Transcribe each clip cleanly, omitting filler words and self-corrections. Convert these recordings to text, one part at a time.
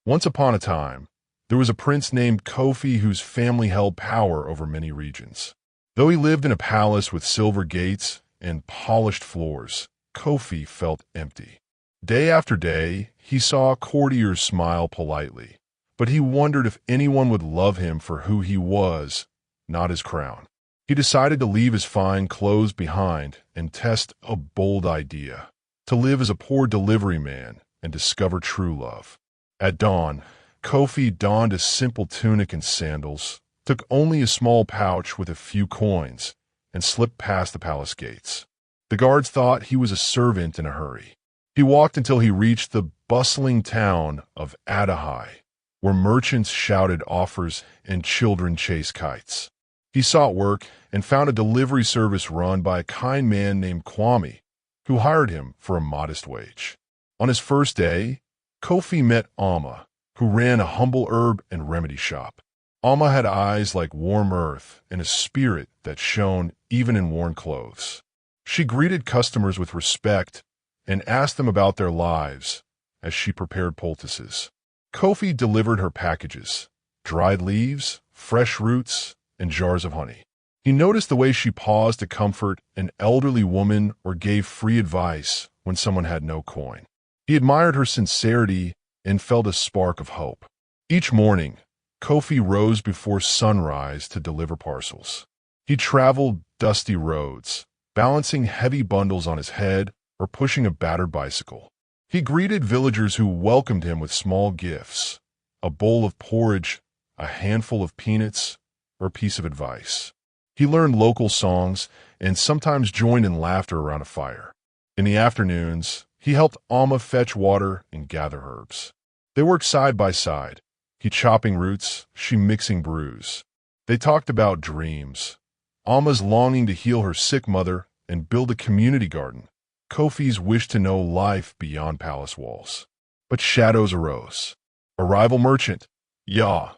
Once upon a time, there was a prince named Kofi whose family held power over many regions. Though he lived in a palace with silver gates and polished floors, Kofi felt empty. Day after day, he saw courtiers smile politely, but he wondered if anyone would love him for who he was, not his crown. He decided to leave his fine clothes behind and test a bold idea: to live as a poor delivery man and discover true love. At dawn, Kofi donned a simple tunic and sandals, took only a small pouch with a few coins, and slipped past the palace gates. The guards thought he was a servant in a hurry. He walked until he reached the bustling town of Adehye, where merchants shouted offers and children chased kites. He sought work and found a delivery service run by a kind man named Kwame, who hired him for a modest wage. On his first day, Kofi met Alma, who ran a humble herb and remedy shop. Alma had eyes like warm earth and a spirit that shone even in worn clothes. She greeted customers with respect and asked them about their lives as she prepared poultices. Kofi delivered her packages: dried leaves, fresh roots, and jars of honey. He noticed the way she paused to comfort an elderly woman or gave free advice when someone had no coin. He admired her sincerity and felt a spark of hope. Each morning, Kofi rose before sunrise to deliver parcels. He traveled dusty roads, balancing heavy bundles on his head or pushing a battered bicycle. He greeted villagers who welcomed him with small gifts: a bowl of porridge, a handful of peanuts, or a piece of advice. He learned local songs and sometimes joined in laughter around a fire. In the afternoons, he helped Alma fetch water and gather herbs. They worked side by side, he chopping roots, she mixing brews. They talked about dreams: Alma's longing to heal her sick mother and build a community garden, Kofi's wish to know life beyond palace walls. But shadows arose. A rival merchant, Yah,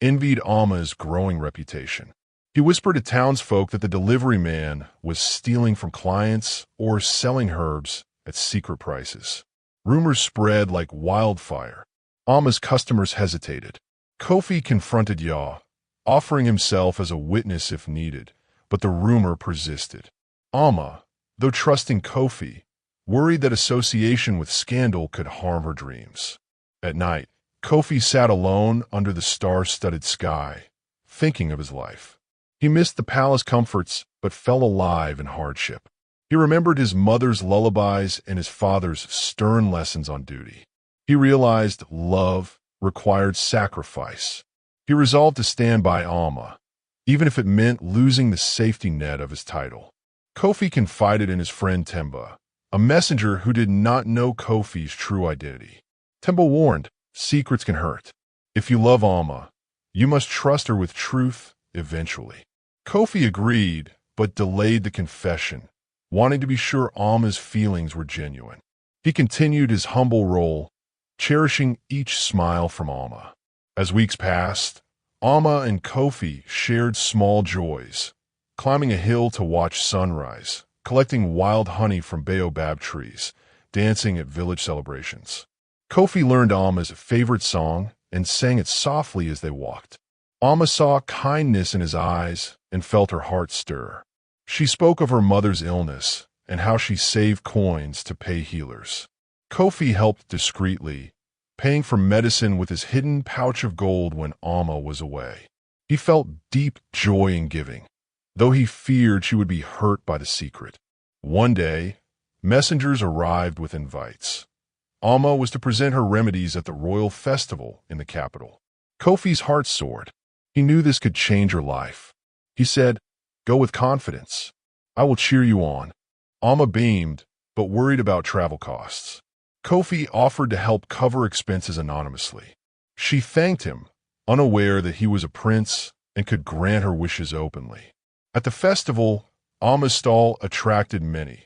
envied Alma's growing reputation. He whispered to townsfolk that the delivery man was stealing from clients or selling herbs at secret prices. Rumors spread like wildfire. Alma's customers hesitated. Kofi confronted Yah, offering himself as a witness if needed, but the rumor persisted. Alma, though trusting Kofi, worried that association with scandal could harm her dreams. At night, Kofi sat alone under the star-studded sky, thinking of his life. He missed the palace comforts, but felt alive in hardship. He remembered his mother's lullabies and his father's stern lessons on duty. He realized love required sacrifice. He resolved to stand by Alma, even if it meant losing the safety net of his title. Kofi confided in his friend Temba, a messenger who did not know Kofi's true identity. Temba warned, secrets can hurt. If you love Alma, you must trust her with truth eventually. Kofi agreed, but delayed the confession, wanting to be sure Alma's feelings were genuine. He continued his humble role, cherishing each smile from Alma. As weeks passed, Alma and Kofi shared small joys: climbing a hill to watch sunrise, collecting wild honey from baobab trees, dancing at village celebrations. Kofi learned Alma's favorite song and sang it softly as they walked. Alma saw kindness in his eyes and felt her heart stir. She spoke of her mother's illness and how she saved coins to pay healers. Kofi helped discreetly, paying for medicine with his hidden pouch of gold when Alma was away. He felt deep joy in giving, though he feared she would be hurt by the secret. One day, messengers arrived with invites. Alma was to present her remedies at the royal festival in the capital. Kofi's heart soared. He knew this could change her life. He said, "Go with confidence. I will cheer you on." Alma beamed, but worried about travel costs. Kofi offered to help cover expenses anonymously. She thanked him, unaware that he was a prince and could grant her wishes openly. At the festival, Alma's stall attracted many.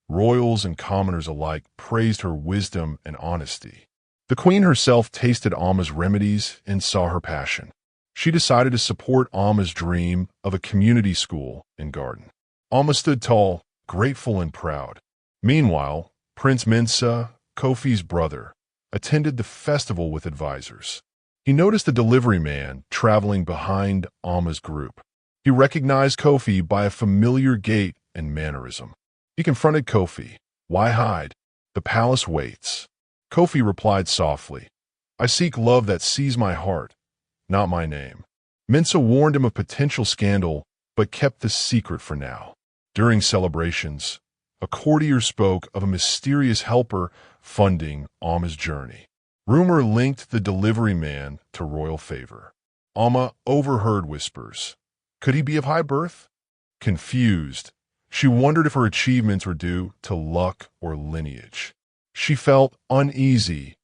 Royals and commoners alike praised her wisdom and honesty. The queen herself tasted Alma's remedies and saw her passion. She decided to support Alma's dream of a community school and garden. Alma stood tall, grateful and proud. Meanwhile, Prince Mensa, Kofi's brother, attended the festival with advisors. He noticed a delivery man traveling behind Amma's group. He recognized Kofi by a familiar gait and mannerism. He confronted Kofi. "Why hide? The palace waits." Kofi replied softly, "I seek love that sees my heart, not my name." Mensa warned him of potential scandal, but kept the secret for now. During celebrations, a courtier spoke of a mysterious helper funding Amma's journey. Rumor linked the delivery man to royal favor. Amma overheard whispers. Could he be of high birth? Confused, she wondered if her achievements were due to luck or lineage. She felt uneasy,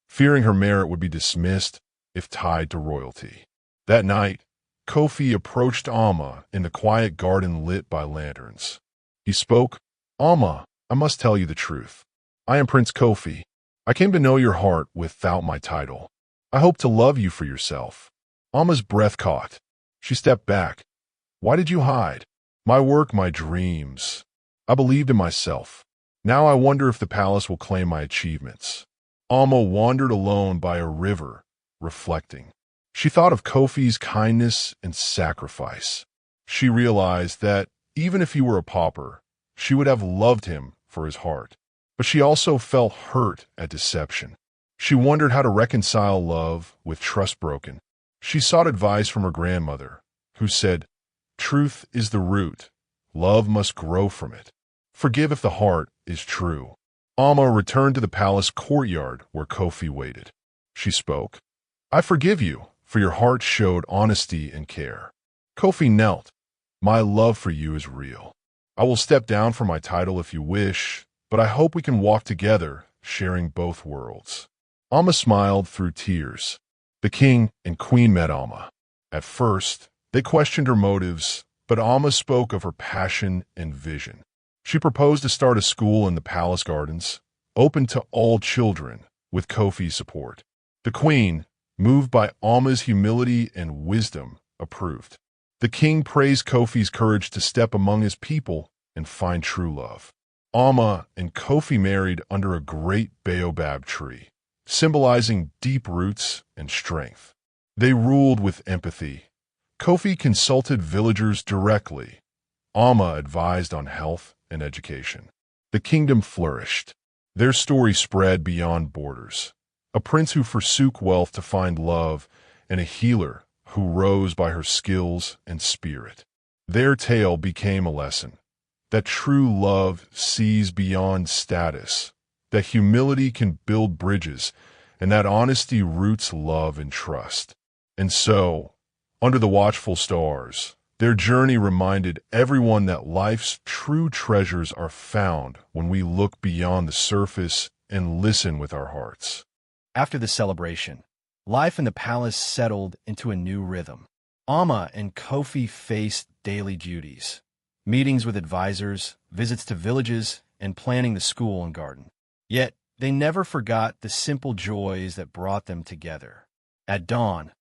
fearing her merit would be dismissed if tied to royalty. That night, Kofi approached Amma in the quiet garden lit by lanterns. He spoke, "Amma, I must tell you the truth. I am Prince Kofi. I came to know your heart without my title. I hope to love you for yourself." Amma's breath caught. She stepped back. "Why did you hide?" "My work, my dreams. I believed in myself. Now I wonder if the palace will claim my achievements." Amma wandered alone by a river, reflecting. She thought of Kofi's kindness and sacrifice. She realized that, even if he were a pauper, she would have loved him for his heart. But she also felt hurt at deception. She wondered how to reconcile love with trust broken. She sought advice from her grandmother, who said, "Truth is the root. Love must grow from it. Forgive if the heart is true." Amma returned to the palace courtyard where Kofi waited. She spoke, "I forgive you, for your heart showed honesty and care." Kofi knelt. "My love for you is real. I will step down from my title if you wish, but I hope we can walk together, sharing both worlds." Amma smiled through tears. The king and queen met Amma. At first, they questioned her motives, but Amma spoke of her passion and vision. She proposed to start a school in the palace gardens, open to all children, with Kofi's support. The queen, moved by Amma's humility and wisdom, approved. The king praised Kofi's courage to step among his people and find true love. Amma and Kofi married under a great baobab tree, symbolizing deep roots and strength. They ruled with empathy. Kofi consulted villagers directly. Amma advised on health and education. The kingdom flourished. Their story spread beyond borders. A prince who forsook wealth to find love, and a healer who rose by her skills and spirit. Their tale became a lesson that true love sees beyond status, that humility can build bridges, and that honesty roots love and trust. And so, under the watchful stars, their journey reminded everyone that life's true treasures are found when we look beyond the surface and listen with our hearts. After the celebration, life in the palace settled into a new rhythm. Amma and Kofi faced daily duties, meetings with advisors, visits to villages, and planning the school and garden. Yet, they never forgot the simple joys that brought them together. At dawn,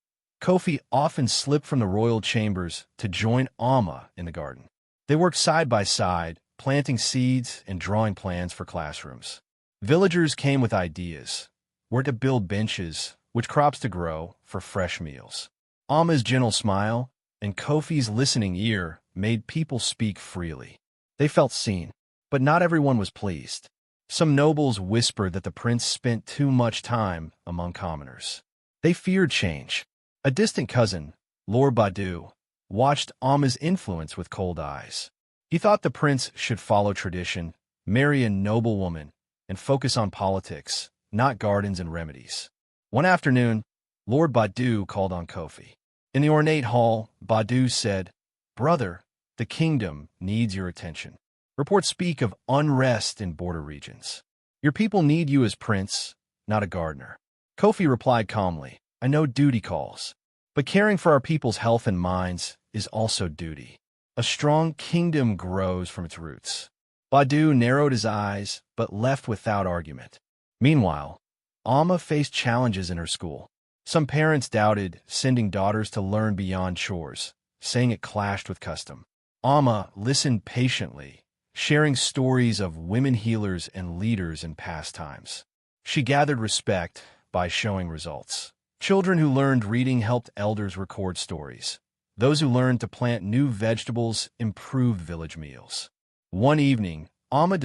Kofi often slipped from the royal chambers to join Amma in the garden. They worked side by side, planting seeds and drawing plans for classrooms. Villagers came with ideas: where to build benches, which crops to grow for fresh meals. Amma's gentle smile and Kofi's listening ear made people speak freely. They felt seen, but not everyone was pleased. Some nobles whispered that the prince spent too much time among commoners. They feared change. A distant cousin, Lord Badu, watched Amma's influence with cold eyes. He thought the prince should follow tradition, marry a noble woman, and focus on politics, not gardens and remedies. One afternoon, Lord Badu called on Kofi. In the ornate hall, Badu said, "Brother, the kingdom needs your attention. Reports speak of unrest in border regions. Your people need you as prince, not a gardener." Kofi replied calmly, "I know duty calls, but caring for our people's health and minds is also duty. A strong kingdom grows from its roots." Badu narrowed his eyes, but left without argument. Meanwhile, Amma faced challenges in her school. Some parents doubted sending daughters to learn beyond chores, saying it clashed with custom. Amma listened patiently, sharing stories of women healers and leaders in past times. She gathered respect by showing results. Children who learned reading helped elders record stories. Those who learned to plant new vegetables improved village meals. One evening, Amma